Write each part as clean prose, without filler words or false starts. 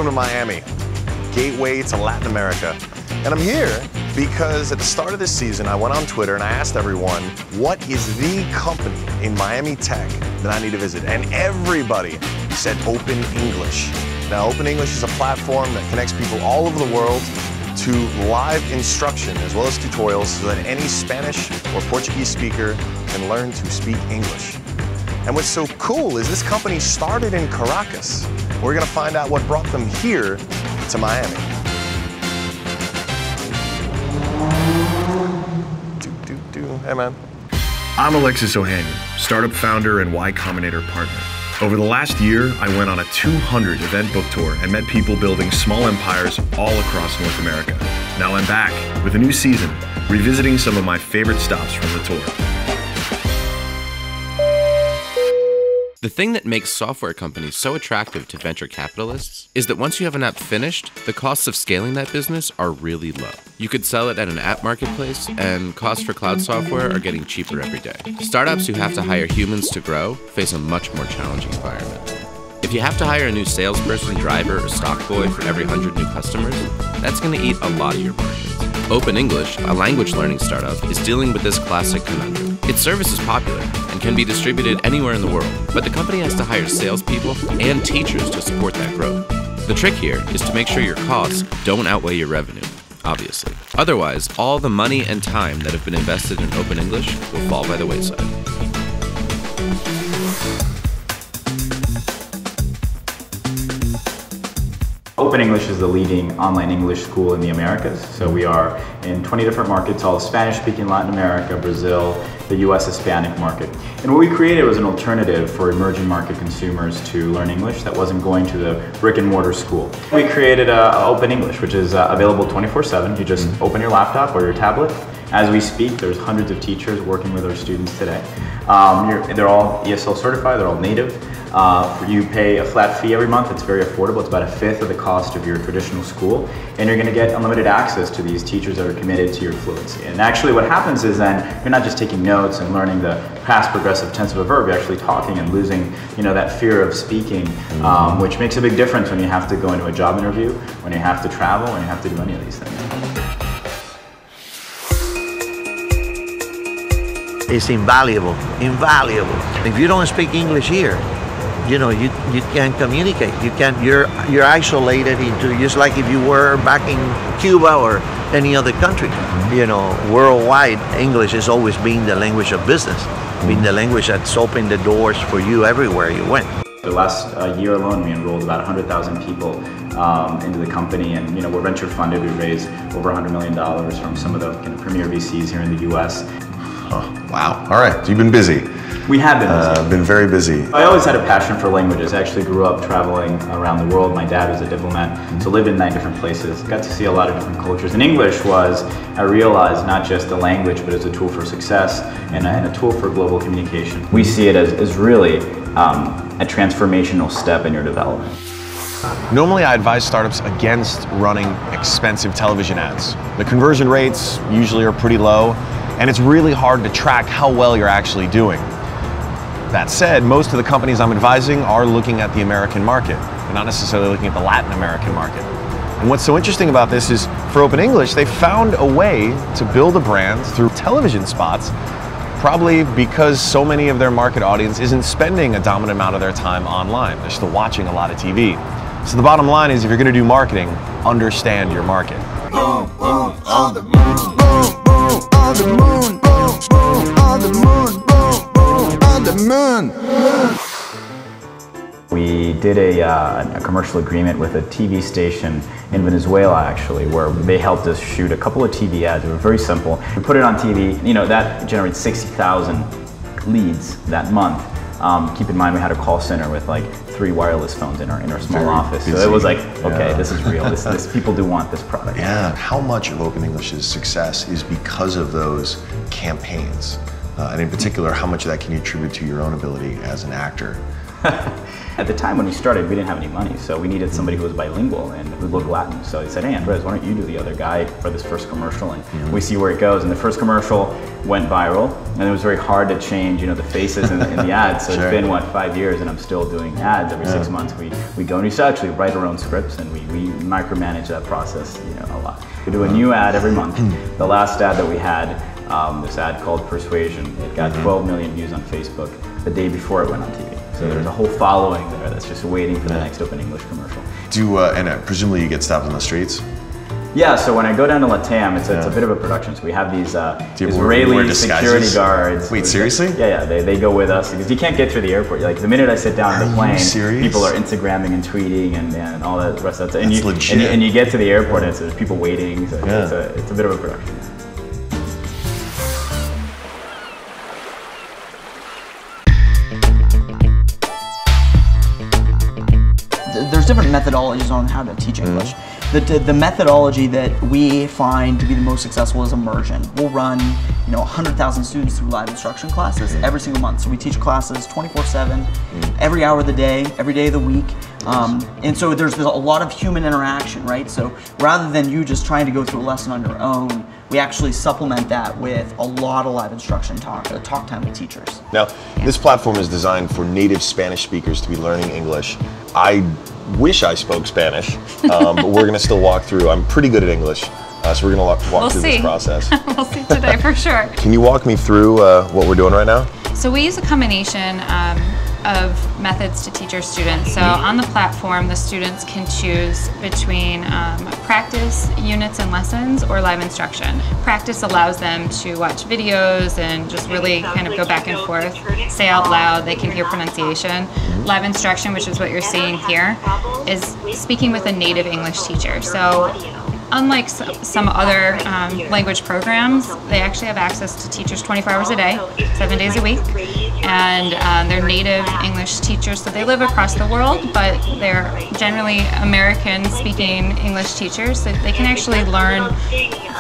Welcome to Miami, gateway to Latin America. And I'm here because at the start of this season, I went on Twitter and I asked everyone, what is the company in Miami tech that I need to visit? And everybody said Open English. Now, Open English is a platform that connects people all over the world to live instruction as well as tutorials so that any Spanish or Portuguese speaker can learn to speak English. And what's so cool is this company started in Caracas. We're gonna find out what brought them here to Miami. Hey man. I'm Alexis Ohanian, startup founder and Y Combinator partner. Over the last year, I went on a 200 event book tour and met people building small empires all across North America. Now I'm back with a new season, revisiting some of my favorite stops from the tour. The thing that makes software companies so attractive to venture capitalists is that once you have an app finished, the costs of scaling that business are really low. You could sell it at an app marketplace, and costs for cloud software are getting cheaper every day. Startups who have to hire humans to grow face a much more challenging environment. If you have to hire a new salesperson, driver, or stock boy for every 100 new customers, that's going to eat a lot of your margins. Open English, a language learning startup, is dealing with this classic conundrum. Its service is popular and can be distributed anywhere in the world, but the company has to hire salespeople and teachers to support that growth. The trick here is to make sure your costs don't outweigh your revenue, obviously. Otherwise, all the money and time that have been invested in Open English will fall by the wayside. Open English is the leading online English school in the Americas. So we are in 20 different markets, all Spanish-speaking Latin America, Brazil, the US Hispanic market. And what we created was an alternative for emerging market consumers to learn English that wasn't going to the brick and mortar school. We created Open English, which is available 24/7. You just open your laptop or your tablet. As we speak, there's hundreds of teachers working with our students today. They're all ESL certified, they're all native. You pay a flat fee every month. It's very affordable. It's about 1/5 of the cost of your traditional school. And you're going to get unlimited access to these teachers that are committed to your fluency. And actually what happens is then you're not just taking notes and learning the past progressive tense of a verb. You're actually talking and losing, that fear of speaking, which makes a big difference when you have to go into a job interview, when you have to travel, when you have to do any of these things. It's invaluable, invaluable. If you don't speak English here, you can't communicate. You're isolated into, just like if you were back in Cuba or any other country. Worldwide, English has always been the language of business, been the language that's opened the doors for you everywhere you went. The last year alone, we enrolled about 100,000 people into the company, and we're venture funded. We raised over $100 million from some of the premier VCs here in the US. Oh, wow. All right, so you've been busy. We have been busy. Been very busy. I always had a passion for languages. I actually grew up traveling around the world. My dad was a diplomat, so lived in 9 different places. Got to see a lot of different cultures. And English was, I realized, not just a language, but as a tool for success and a tool for global communication. We see it as really a transformational step in your development. Normally, I advise startups against running expensive television ads. The conversion rates usually are pretty low, and it's really hard to track how well you're actually doing. That said, most of the companies I'm advising are looking at the American market. They're not necessarily looking at the Latin American market. And what's so interesting about this is, for Open English, they found a way to build a brand through television spots, probably because so many of their market audience isn't spending a dominant amount of their time online. They're still watching a lot of TV. So the bottom line is, if you're going to do marketing, understand your market. Boom, boom, on the moon. Boom, boom, on the moon. Boom, boom, on the moon. Boom, boom, on the moon. We did a commercial agreement with a TV station in Venezuela, actually, where they helped us shoot a couple of TV ads. They were very simple. We put it on TV. That generates 60,000 leads that month. Keep in mind, we had a call center with like 3 wireless phones in our small office. So it was like, okay, this is real. This people do want this product. Yeah. How much of Open English's success is because of those campaigns? And in particular, how much of that can you attribute to your own ability as an actor? At the time when we started, we didn't have any money, so we needed somebody who was bilingual and who looked Latin. So they said, hey, Andres, why don't you do the other guy for this first commercial, and we see where it goes. And the first commercial went viral. and it was very hard to change, the faces in the ads. So It's been, 5 years, and I'm still doing ads every 6 months. We go and we still actually write our own scripts, and we micromanage that process, a lot. We do a new ad every month. The last ad that we had, this ad called Persuasion, it got 12 million views on Facebook the day before it went on TV. So there's a whole following there that's just waiting for the next Open English commercial. And presumably you get stopped on the streets? Yeah, so when I go down to LATAM, it's a bit of a production. So we have these Israeli security guards. Wait, seriously? Yeah, they go with us because you can't get through the airport. Like the minute I sit down on the plane, people are Instagramming and tweeting and all that rest of that. That's legit. And you get to the airport and there's people waiting. So it's a bit of a production. There's different methodologies on how to teach English. The methodology that we find to be the most successful is immersion. We'll run 100,000 students through live instruction classes every single month. So we teach classes 24/7, every hour of the day, every day of the week. And so there's a lot of human interaction, right? So rather than you just trying to go through a lesson on your own, we actually supplement that with a lot of live instruction talk time with teachers. Now, this platform is designed for native Spanish speakers to be learning English. I wish I spoke Spanish, but we're going to still walk through. I'm pretty good at English, so we're going to walk through this process. We'll see today for sure. Can you walk me through what we're doing right now? So we use a combination of methods to teach our students. So on the platform, the students can choose between practice units and lessons or live instruction. Practice allows them to watch videos and just really kind of go back and forth, say out loud, they can hear pronunciation. Live instruction, which is what you're seeing here, is speaking with a native English teacher. So unlike some other language programs, they actually have access to teachers 24 hours a day, 7 days a week, and they're native English teachers, so they live across the world, but they're generally American-speaking English teachers, so they can actually learn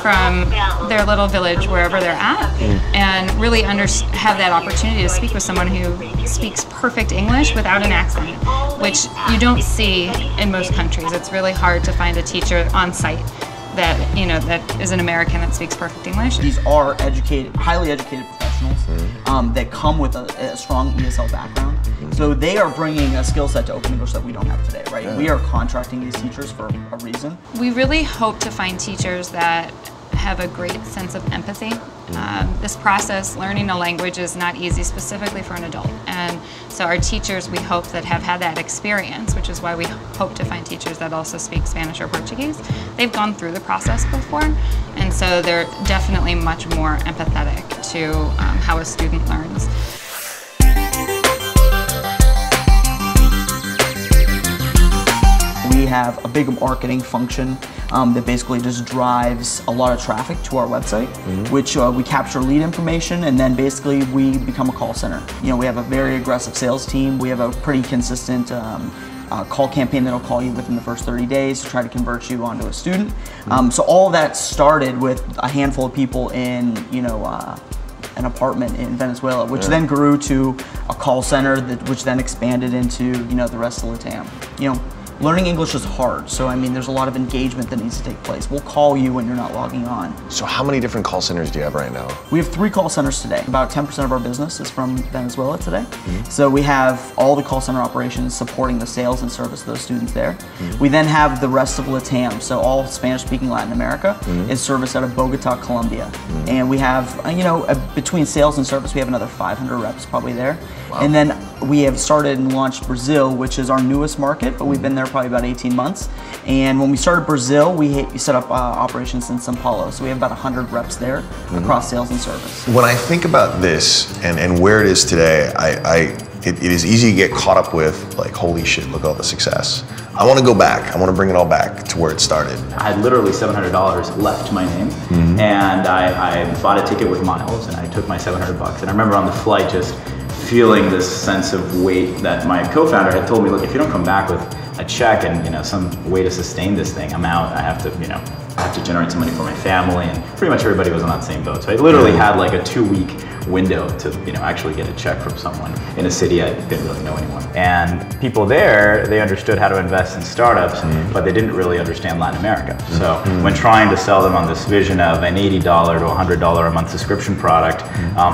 from their little village wherever they're at, and really have that opportunity to speak with someone who speaks perfect English without an accent, which you don't see in most countries. It's really hard to find a teacher on site that that is an American that speaks perfect English. These are highly educated professionals that come with a strong ESL background. So they are bringing a skill set to Open English that we don't have today, right? We are contracting these teachers for a reason. We really hope to find teachers that have a great sense of empathy. This process, learning a language, is not easy, specifically for an adult. And so our teachers, we hope, that have had that experience, which is why we hope to find teachers that also speak Spanish or Portuguese. They've gone through the process before, and so they're definitely much more empathetic to how a student learns. We have a big marketing function that basically just drives a lot of traffic to our website, which we capture lead information, and then basically we become a call center. We have a very aggressive sales team. We have a pretty consistent call campaign that'll call you within the first 30 days to try to convert you onto a student. So all that started with a handful of people in an apartment in Venezuela, which then grew to a call center, which then expanded into the rest of LATAM. Learning English is hard, so there's a lot of engagement that needs to take place. We'll call you when you're not logging on. So how many different call centers do you have right now? We have 3 call centers today. About 10% of our business is from Venezuela today. So we have all the call center operations supporting the sales and service of those students there. We then have the rest of LATAM, so all Spanish-speaking Latin America is serviced out of Bogota, Colombia. And we have, between sales and service, we have another 500 reps probably there. Wow. And then we have started and launched Brazil, which is our newest market, but we've been there probably about 18 months. And when we started Brazil, we set up operations in São Paulo. So we have about 100 reps there across sales and service. When I think about this and where it is today, it is easy to get caught up with, like, holy shit, look at all the success. I want to go back. I want to bring it all back to where it started. I had literally $700 left to my name, and I bought a ticket with miles, and I took my $700. And I remember on the flight just feeling this sense of weight that my co-founder had told me, look, if you don't come back with a check and some way to sustain this thing, I'm out. I have to I have to generate some money for my family, and pretty much everybody was on that same boat. So I literally had like a 2-week window to actually get a check from someone in a city I didn't really know anyone. And people there, they understood how to invest in startups, but they didn't really understand Latin America. So when trying to sell them on this vision of an $80 to $100 a month subscription product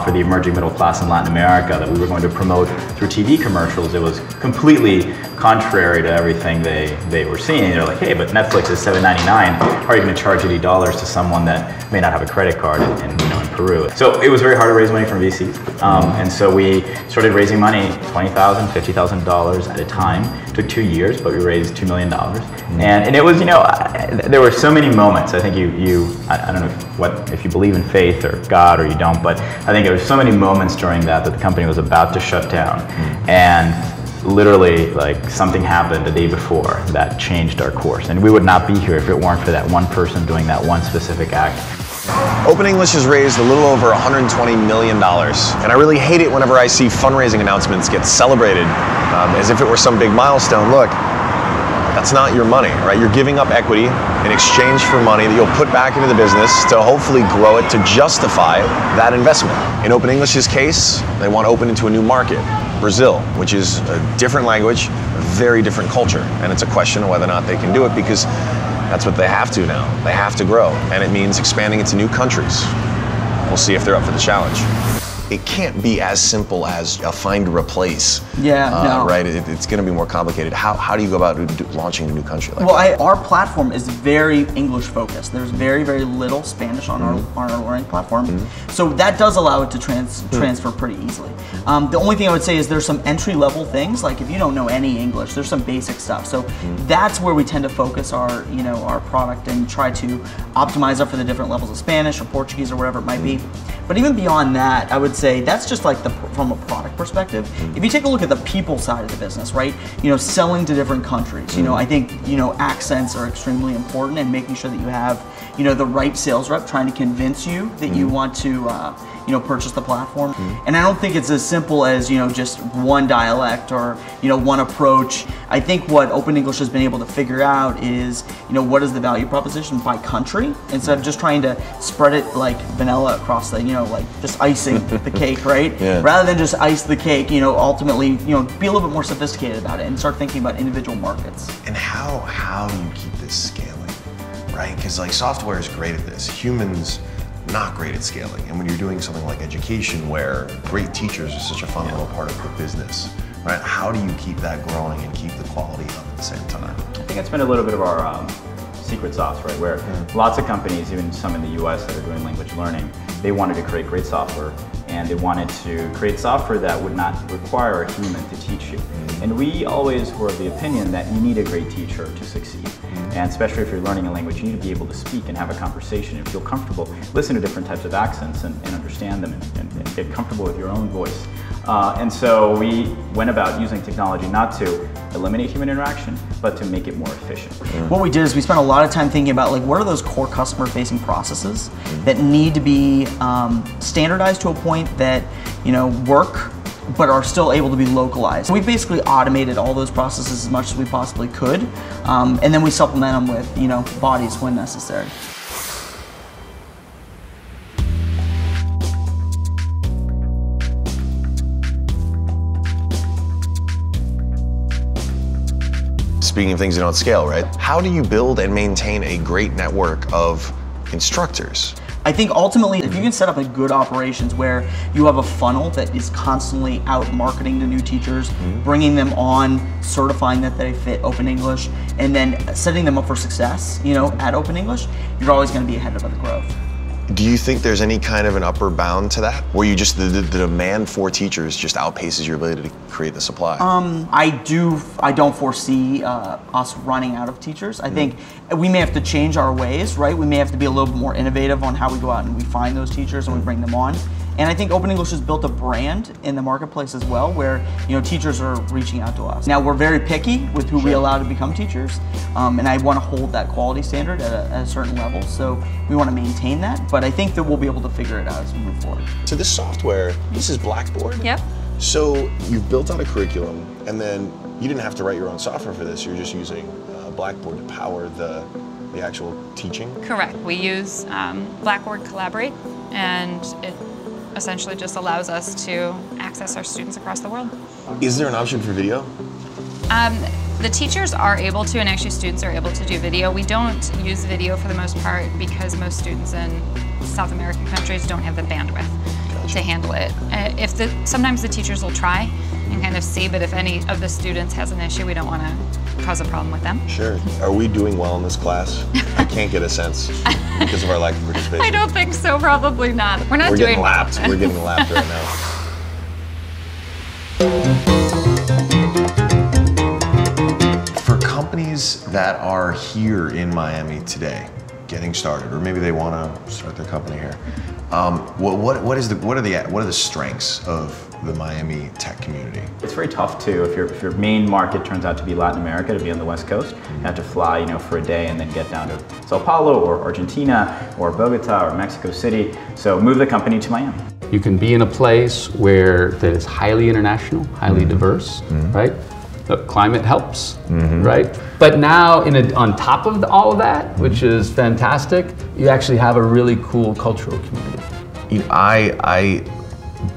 for the emerging middle class in Latin America that we were going to promote through TV commercials, it was completely contrary to everything they were seeing. They're like, hey, but Netflix is $7.99. How are you going to charge $80 to someone that may not have a credit card in Peru? So it was very hard to raise money from VCs. And so we started raising money, $20,000, $50,000 at a time. It took 2 years, but we raised $2 million. And it was, there were so many moments. I think I don't know if you believe in faith or God or you don't, but I think there were so many moments during that the company was about to shut down. And literally, like, something happened the day before that changed our course. And we would not be here if it weren't for that one person doing that one specific act. Open English has raised a little over $120 million, and I really hate it whenever I see fundraising announcements get celebrated as if it were some big milestone. Look, that's not your money, right? You're giving up equity in exchange for money that you'll put back into the business to hopefully grow it to justify that investment. In Open English's case, they want to open into a new market, Brazil, which is a different language, a very different culture, and it's a question of whether or not they can do it because that's what they have to now. They have to grow, and it means expanding into new countries. We'll see if they're up for the challenge. It can't be as simple as a find or replace. Yeah, no. Right? It's going to be more complicated. How do you go about launching a new country like that? Our platform is very English focused. There's very, very little Spanish on our learning platform. So that does allow it to transfer pretty easily. The only thing I would say is there's some entry level things, like if you don't know any English, there's some basic stuff. So that's where we tend to focus our product and try to optimize it for the different levels of Spanish or Portuguese or whatever it might be. But even beyond that, I would say that's just like from a product perspective. If you take a look at the people side of the business, right? Selling to different countries. I think accents are extremely important, and making sure that you have the right sales rep trying to convince you that you want to purchase the platform. And I don't think it's as simple as just one dialect or one approach. I think what Open English has been able to figure out is what is the value proposition by country, instead of just trying to spread it like vanilla across the like just icing the cake, right? Yeah. Rather than just ice the cake, ultimately be a little bit more sophisticated about it and start thinking about individual markets. And how do you keep this scaling, right? Because like software is great at this. Humans not great at scaling. And when you're doing something like education where great teachers are such a fundamental part of the business, right? How do you keep that growing and keep the quality up at the same time? I think it's been a little bit of our secret sauce, right? Where lots of companies, even some in the US that are doing language learning, they wanted to create great software, and they wanted to create software that would not require a human to teach you. And we always were of the opinion that you need a great teacher to succeed. And especially if you're learning a language, you need to be able to speak and have a conversation and feel comfortable, listen to different types of accents and understand them and get comfortable with your own voice. And so we went about using technology not to eliminate human interaction, but to make it more efficient. What we did is we spent a lot of time thinking about like what are those core customer facing processes that need to be standardized to a point that work but are still able to be localized. We basically automated all those processes as much as we possibly could, and then we supplement them with bodies when necessary. Speaking of things that don't scale, right? How do you build and maintain a great network of instructors? I think ultimately, if you can set up a good operations where you have a funnel that is constantly out marketing to new teachers, bringing them on, certifying that they fit Open English, and then setting them up for success, at Open English, you're always going to be ahead of the growth. Do you think there's any kind of an upper bound to that? Where you just, the demand for teachers just outpaces your ability to create the supply? I don't foresee us running out of teachers. I think we may have to change our ways, right? We may have to be a little bit more innovative on how we go out and we find those teachers and we bring them on. And I think Open English has built a brand in the marketplace as well, where teachers are reaching out to us. Now we're very picky with who we allow to become teachers, and I want to hold that quality standard at a certain level. So we want to maintain that, but I think that we'll be able to figure it out as we move forward. So this software, this is Blackboard? Yep. So you've built out a curriculum, and then you didn't have to write your own software for this. You're just using Blackboard to power the actual teaching? Correct. We use Blackboard Collaborate, and it essentially just allows us to access our students across the world. Is there an option for video? The teachers are able to, and actually students are able to do video. We don't use video for the most part because most students in South American countries don't have the bandwidth to handle it. Sometimes the teachers will try and kind of see, but if any of the students has an issue, we don't want to cause a problem with them. Sure. Are we doing well in this class? I can't get a sense because of our lack of participation. I don't think so, probably not. We're We're doing getting lapped. We're getting lapped right now. For companies that are here in Miami today, getting started, or maybe they want to start their company here, what are the strengths of the Miami tech community? It's very tough too. If your main market turns out to be Latin America, to be on the West Coast, you have to fly, for a day and then get down to Sao Paulo or Argentina or Bogota or Mexico City. So move the company to Miami. You can be in a place where that is highly international, highly diverse, right? The climate helps, right? But now, on top of all of that, which is fantastic, you actually have a really cool cultural community. I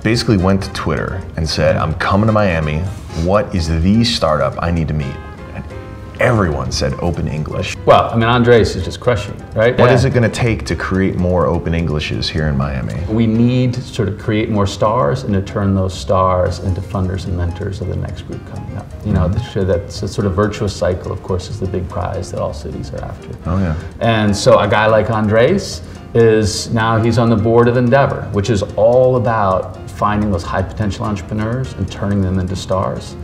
basically went to Twitter and said, I'm coming to Miami. What is the startup I need to meet? And everyone said Open English. Well, Andres is just crushing it, right? What is it going to take to create more Open Englishes here in Miami? We need to sort of create more stars and to turn those stars into funders and mentors of the next group coming up. That's a sort of virtuous cycle, of course, is the big prize that all cities are after. Oh, yeah. And so a guy like Andres he's on the board of Endeavor, which is all about finding those high potential entrepreneurs and turning them into stars,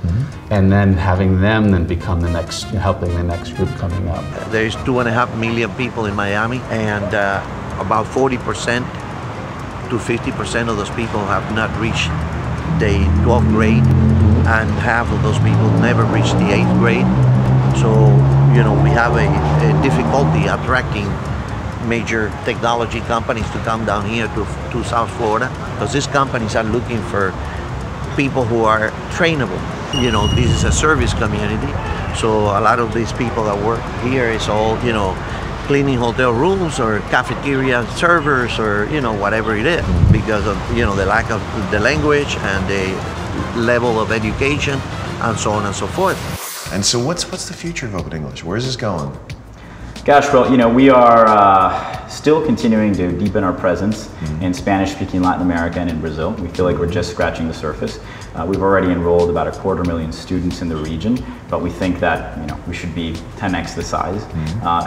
and then having them then become helping the next group coming up. There's 2.5 million people in Miami, and about 40% to 50% of those people have not reached the 12th grade, and half of those people never reached the 8th grade. So, we have a difficulty attracting major technology companies to come down here to South Florida, because these companies are looking for people who are trainable. This is a service community, so a lot of these people that work here is all, cleaning hotel rooms or cafeteria servers or, whatever it is, because of, the lack of the language and the level of education and so on and so forth. And so what's the future of Open English? Where's this going? Gosh, well, we are still continuing to deepen our presence in Spanish-speaking Latin America and in Brazil. We feel like we're just scratching the surface. We've already enrolled about 250,000 students in the region, but we think that we should be 10x the size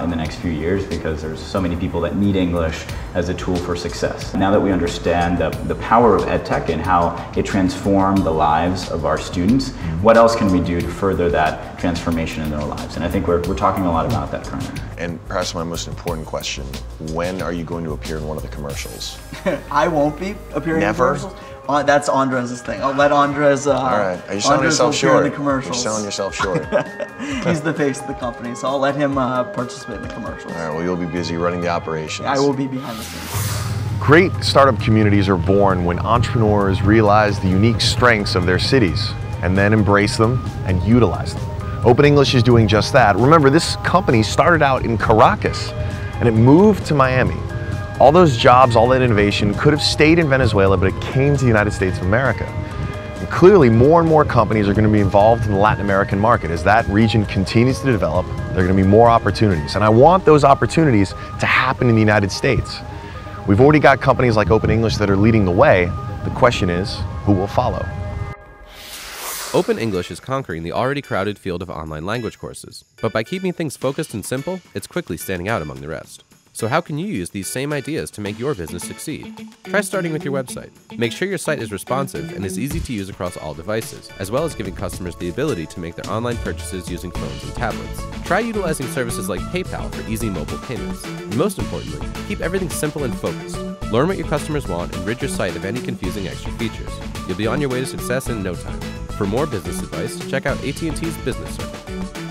in the next few years, because there's so many people that need English as a tool for success. Now that we understand the power of EdTech and how it transformed the lives of our students, what else can we do to further that transformation in their lives? And I think we're talking a lot about that currently. And perhaps my most important question, when are you going to appear in one of the commercials? I won't be appearing Never? in commercials. That's Andres' thing. I'll let Andres. All right. Are you selling yourself short? In the commercials. You're selling yourself short. He's the face of the company, so I'll let him participate in the commercials. All right. Well, you'll be busy running the operations. I will be behind the scenes. Great startup communities are born when entrepreneurs realize the unique strengths of their cities and then embrace them and utilize them. Open English is doing just that. Remember, this company started out in Caracas and it moved to Miami. All those jobs, all that innovation could have stayed in Venezuela, but it came to the United States of America. And clearly, more and more companies are going to be involved in the Latin American market. As that region continues to develop, there are going to be more opportunities. And I want those opportunities to happen in the United States. We've already got companies like Open English that are leading the way. The question is, who will follow? Open English is conquering the already crowded field of online language courses, but by keeping things focused and simple, it's quickly standing out among the rest. So how can you use these same ideas to make your business succeed? Try starting with your website. Make sure your site is responsive and is easy to use across all devices, as well as giving customers the ability to make their online purchases using phones and tablets. Try utilizing services like PayPal for easy mobile payments. And most importantly, keep everything simple and focused. Learn what your customers want and rid your site of any confusing extra features. You'll be on your way to success in no time. For more business advice, check out AT&T's Business Circle.